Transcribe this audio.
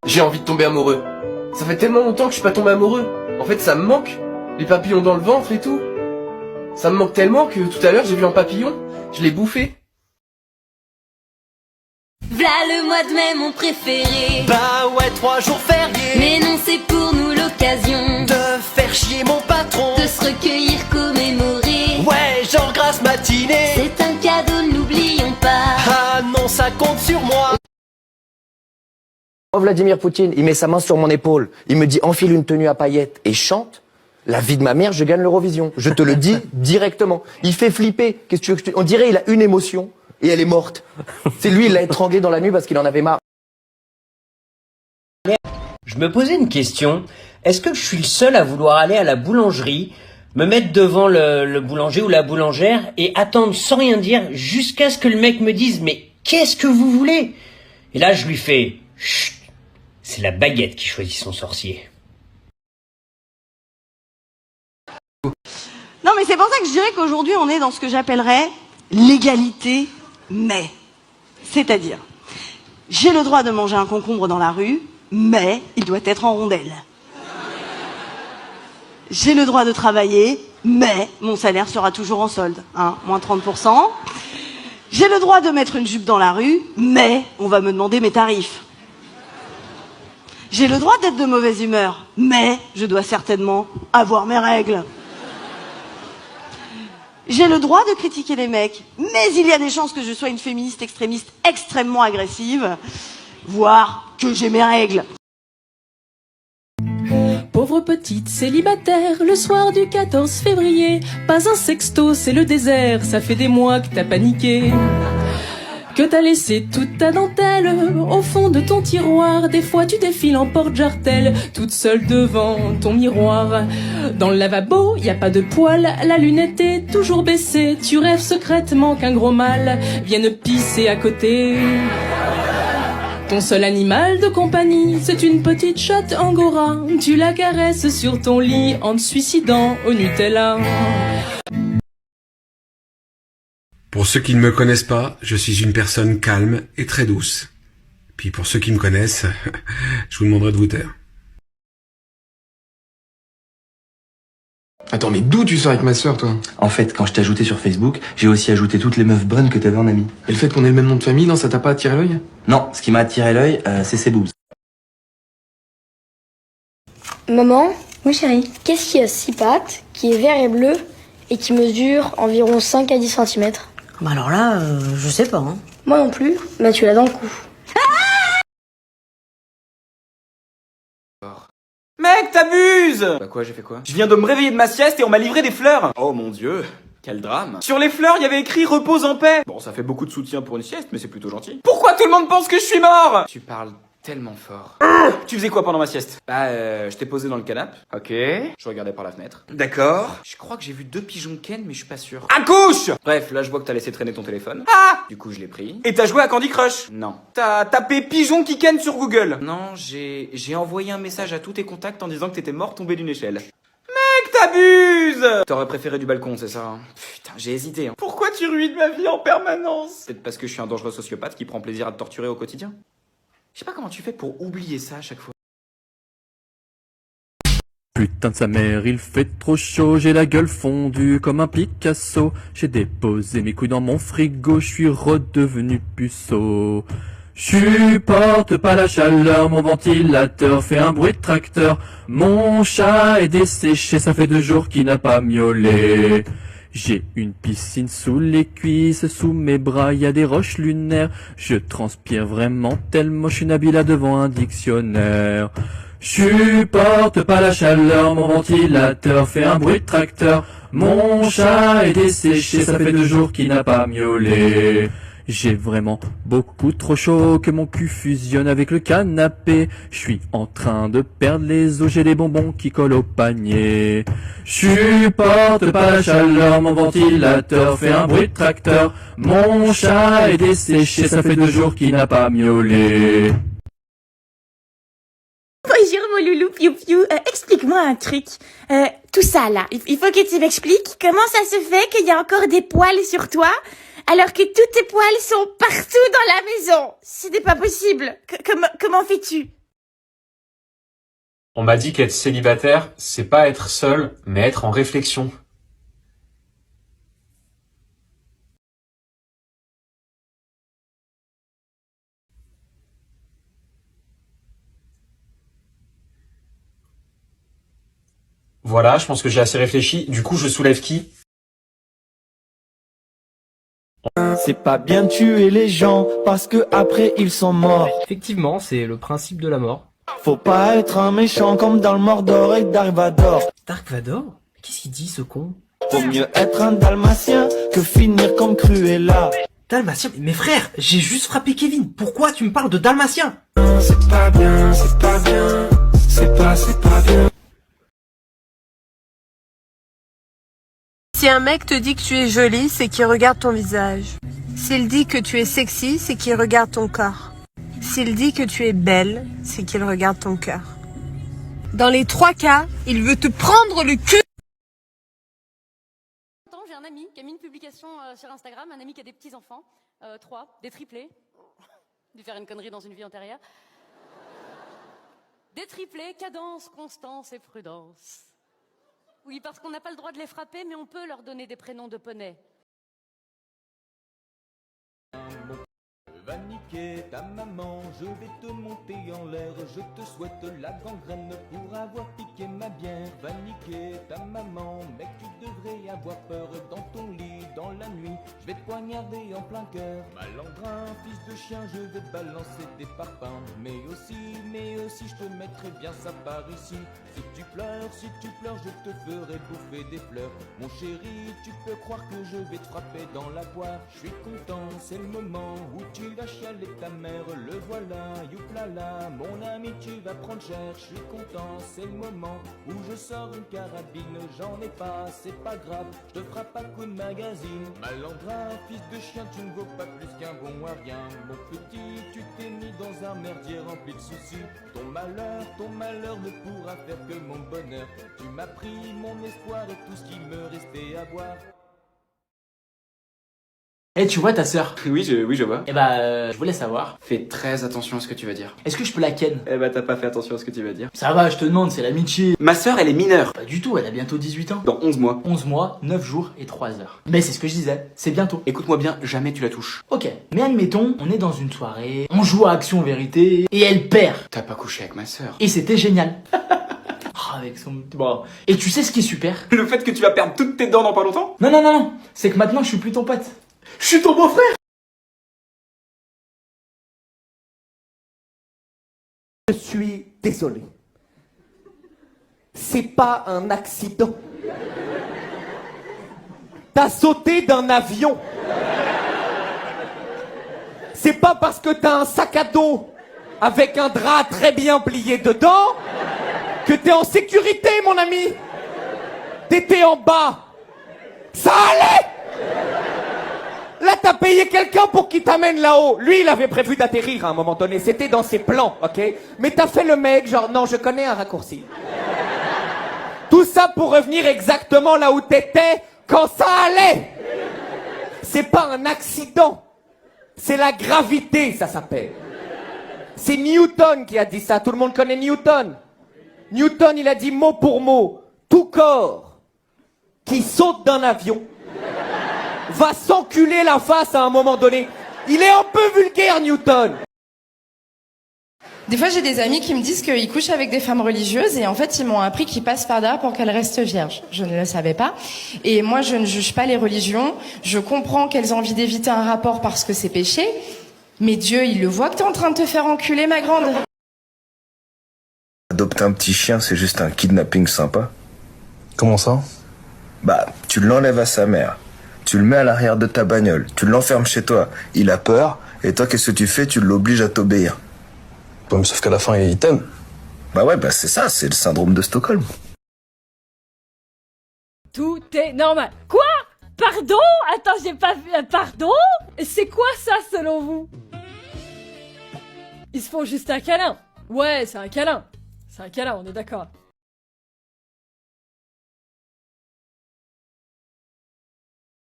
J'ai envie de tomber amoureux. Ça fait tellement longtemps que je suis pas tombé amoureux. En fait, ça me manque. Les papillons dans le ventre et tout. Ça me manque tellement que tout à l'heure, j'ai vu un papillon. Je l'ai bouffé. V'là le mois de mai, mon préféré. Bah ouais, 3 jours fériés. Mais non, c'est pour nous l'occasion De faire chier mon patron. de se recueillir, commémorer. Ouais, genre grasse matinée. C'est un cadeau, n'oublions pas. Ah non, ça compte sur moi. Vladimir Poutine, il met sa main sur mon épaule, il me dit enfile une tenue à paillettes et chante. La vie de ma mère, je gagne l'Eurovision. Je te le dis directement. Il fait flipper. Qu'est-ce que tu veux que je te... On dirait il a une émotion et elle est morte. C'est lui, il l'a étranglé dans la nuit parce qu'il en avait marre. Je me posais une question. Est-ce que je suis le seul à vouloir aller à la boulangerie, me mettre devant le boulanger ou la boulangère et attendre sans rien dire jusqu'à ce que le mec me dise « Mais qu'est-ce que vous voulez ?» Et là, je lui fais « Chut, c'est la baguette qui choisit son sorcier. » Non, mais c'est pour ça que je dirais qu'aujourd'hui, on est dans ce que j'appellerais l'égalité, mais. C'est-à-dire, j'ai le droit de manger un concombre dans la rue, mais il doit être en rondelle. J'ai le droit de travailler, mais mon salaire sera toujours en solde, hein, moins 30%. J'ai le droit de mettre une jupe dans la rue, mais on va me demander mes tarifs. J'ai le droit d'être de mauvaise humeur, mais je dois certainement avoir mes règles. J'ai le droit de critiquer les mecs, mais il y a des chances que je sois une féministe extrémiste extrêmement agressive, voire que j'ai mes règles. Pauvre petite célibataire, le soir du 14 février, pas un sexto, c'est le désert, ça fait des mois que t'as paniqué. Que t'as laissé toute ta dentelle au fond de ton tiroir. Des fois tu défiles en porte-jartel, toute seule devant ton miroir. Dans le lavabo, y a pas de poils, la lunette est toujours baissée. Tu rêves secrètement qu'un gros mâle vienne pisser à côté. Ton seul animal de compagnie, c'est une petite chatte angora. Tu la caresses sur ton lit en te suicidant au Nutella. Pour ceux qui ne me connaissent pas, je suis une personne calme et très douce. Puis pour ceux qui me connaissent, je vous demanderai de vous taire. Attends, mais d'où tu sors avec ma sœur, toi? En fait, quand je t'ai ajouté sur Facebook, j'ai aussi ajouté toutes les meufs bonnes que t'avais en ami. Et le fait qu'on ait le même nom de famille, non, ça t'a pas attiré l'œil? Non, ce qui m'a attiré l'œil, c'est ses boobs. Maman, oui chérie, qu'est-ce qui a 6 pattes, qui est vert et bleu et qui mesure environ 5 à 10 cm? Bah alors là, je sais pas. Hein. Moi non plus, mais tu l'as dans le cou. Mec, t'abuses! Bah quoi, j'ai fait quoi? Je viens de me réveiller de ma sieste et on m'a livré des fleurs. Oh mon dieu, quel drame. Sur les fleurs, il y avait écrit repose en paix. Bon, ça fait beaucoup de soutien pour une sieste, mais c'est plutôt gentil. Pourquoi tout le monde pense que je suis mort? Tu parles tellement fort. Tu faisais quoi pendant ma sieste? Bah, je t'ai posé dans le canapé. Ok. Je regardais par la fenêtre. D'accord. Je crois que j'ai vu 2 pigeons Ken, mais je suis pas sûr. Accouche! Bref, là, je vois que t'as laissé traîner ton téléphone. Ah! Du coup, je l'ai pris. Et t'as joué à Candy Crush? Non. T'as tapé pigeon qui ken sur Google? Non, j'ai envoyé un message à tous tes contacts en disant que t'étais mort tombé d'une échelle. Mec, t'abuses! T'aurais préféré du balcon, c'est ça, hein? Putain, j'ai hésité, hein. Pourquoi tu ruines ma vie en permanence? Peut-être parce que je suis un dangereux sociopathe qui prend plaisir à te torturer au quotidien. Je sais pas comment tu fais pour oublier ça à chaque fois. Putain de sa mère, il fait trop chaud, j'ai la gueule fondue comme un Picasso. J'ai déposé mes couilles dans mon frigo, je suis redevenu puceau. Supporte pas la chaleur, mon ventilateur fait un bruit de tracteur. Mon chat est desséché, ça fait 2 jours qu'il n'a pas miaulé. J'ai une piscine sous les cuisses, sous mes bras, y a des roches lunaires. Je transpire vraiment tellement, je suis Nabila devant un dictionnaire. Supporte pas la chaleur, mon ventilateur fait un bruit de tracteur. Mon chat est desséché, ça fait 2 jours qu'il n'a pas miaulé. J'ai vraiment beaucoup trop chaud que mon cul fusionne avec le canapé. Je suis en train de perdre les os, j'ai des bonbons qui collent au panier. Supporte pas la chaleur, mon ventilateur fait un bruit de tracteur. Mon chat est desséché, ça fait 2 jours qu'il n'a pas miaulé. Bonjour mon loulou piou piou, explique-moi un truc. Tout ça là, il faut que tu m'expliques comment ça se fait qu'il y a encore des poils sur toi alors que tous tes poils sont partout dans la maison. Ce n'est pas possible. Comment fais-tu? On m'a dit qu'être célibataire, c'est pas être seul, mais être en réflexion. Voilà, je pense que j'ai assez réfléchi. Du coup, je soulève qui? C'est pas bien de tuer les gens parce que après ils sont morts. Effectivement, c'est le principe de la mort. Faut pas être un méchant comme dans le Mordor et Dark Vador. Dark Vador? Qu'est-ce qu'il dit ce con? Faut mieux être un dalmatien que finir comme Cruella. Dalmatien? Mais frère, j'ai juste frappé Kevin. Pourquoi tu me parles de dalmatien? C'est pas bien, c'est pas bien. C'est pas bien. Si un mec te dit que tu es jolie, c'est qu'il regarde ton visage. S'il dit que tu es sexy, c'est qu'il regarde ton corps. S'il dit que tu es belle, c'est qu'il regarde ton cœur. Dans les 3 cas, il veut te prendre le cul. J'ai un ami qui a mis une publication sur Instagram, un ami qui a des petits-enfants, 3, des triplés. Dû faire une connerie dans une vie antérieure. Des triplés, cadence, constance et prudence. Oui, parce qu'on n'a pas le droit de les frapper, mais on peut leur donner des prénoms de poney. Va niquer ta maman, je vais te monter en l'air. Je te souhaite la gangrène pour avoir piqué ma bière. Va niquer ta maman, mec, tu devrais avoir peur. Dans ton lit, dans la nuit, je vais te poignarder en plein cœur. Malandrin, fils de chien, je vais te balancer des parpaings. Mais aussi, je te mettrai bien ça par ici. Si tu pleures, je te ferai bouffer des fleurs. Mon chéri, tu peux croire que je vais te frapper dans la poire. Je suis content, c'est le moment où tu vas chialer ta mère, le voilà, youplala, mon ami tu vas prendre cher, je suis content, c'est le moment où je sors une carabine, j'en ai pas, c'est pas grave, je te frappe à coup de magazine, malandrin, fils de chien, tu ne vaux pas plus qu'un bon à rien, mon petit, tu t'es mis dans un merdier rempli de soucis, ton malheur ne pourra faire que mon bonheur, tu m'as pris mon espoir et tout ce qu'il me restait à boire. Eh, tu vois ta sœur? Oui, je vois. Eh bah, je voulais savoir. Fais très attention à ce que tu vas dire. Est-ce que je peux la ken? Eh bah, t'as pas fait attention à ce que tu vas dire. Ça va, je te demande, c'est l'amitié. Ma sœur, elle est mineure. Pas du tout, elle a bientôt 18 ans. Dans 11 mois. 11 mois, 9 jours et 3 heures. Mais c'est ce que je disais, c'est bientôt. Écoute-moi bien, jamais tu la touches. Ok, mais admettons, on est dans une soirée, on joue à Action Vérité, et elle perd. T'as pas couché avec ma sœur. Et c'était génial. Avec son... Bon. Et tu sais ce qui est super? Le fait que tu vas perdre toutes tes dents dans pas longtemps? Non, c'est que maintenant je suis plus ton pote. Je suis ton beau-frère. Je suis désolé. C'est pas un accident. T'as sauté d'un avion. C'est pas parce que t'as un sac à dos avec un drap très bien plié dedans que t'es en sécurité, mon ami. T'étais en bas. Ça allait. Là, t'as payé quelqu'un pour qu'il t'amène là-haut. Lui, il avait prévu d'atterrir à un moment donné. C'était dans ses plans, ok? Mais t'as fait le mec, genre, non, je connais un raccourci. Tout ça pour revenir exactement là où t'étais quand ça allait. C'est pas un accident. C'est la gravité, ça s'appelle. C'est Newton qui a dit ça. Tout le monde connaît Newton. Newton, il a dit mot pour mot, tout corps qui saute d'un avion va s'enculer la face à un moment donné. Il est un peu vulgaire, Newton. Des fois, j'ai des amis qui me disent qu'ils couchent avec des femmes religieuses et en fait, ils m'ont appris qu'ils passent par derrière pour qu'elles restent vierges. Je ne le savais pas. Et moi, je ne juge pas les religions. Je comprends qu'elles ont envie d'éviter un rapport parce que c'est péché. Mais Dieu, il le voit que t'es en train de te faire enculer, ma grande. Adopter un petit chien, c'est juste un kidnapping sympa. Comment ça? Bah, tu l'enlèves à sa mère. Tu le mets à l'arrière de ta bagnole. Tu l'enfermes chez toi. Il a peur. Et toi, qu'est-ce que tu fais? Tu l'obliges à t'obéir. Ouais, mais sauf qu'à la fin, il t'aime. Bah ouais, bah c'est ça, c'est le syndrome de Stockholm. Tout est normal. Quoi? Pardon? Attends, j'ai pas vu... Pardon? C'est quoi ça, selon vous? Ils se font juste un câlin. Ouais, c'est un câlin. C'est un câlin, on est d'accord.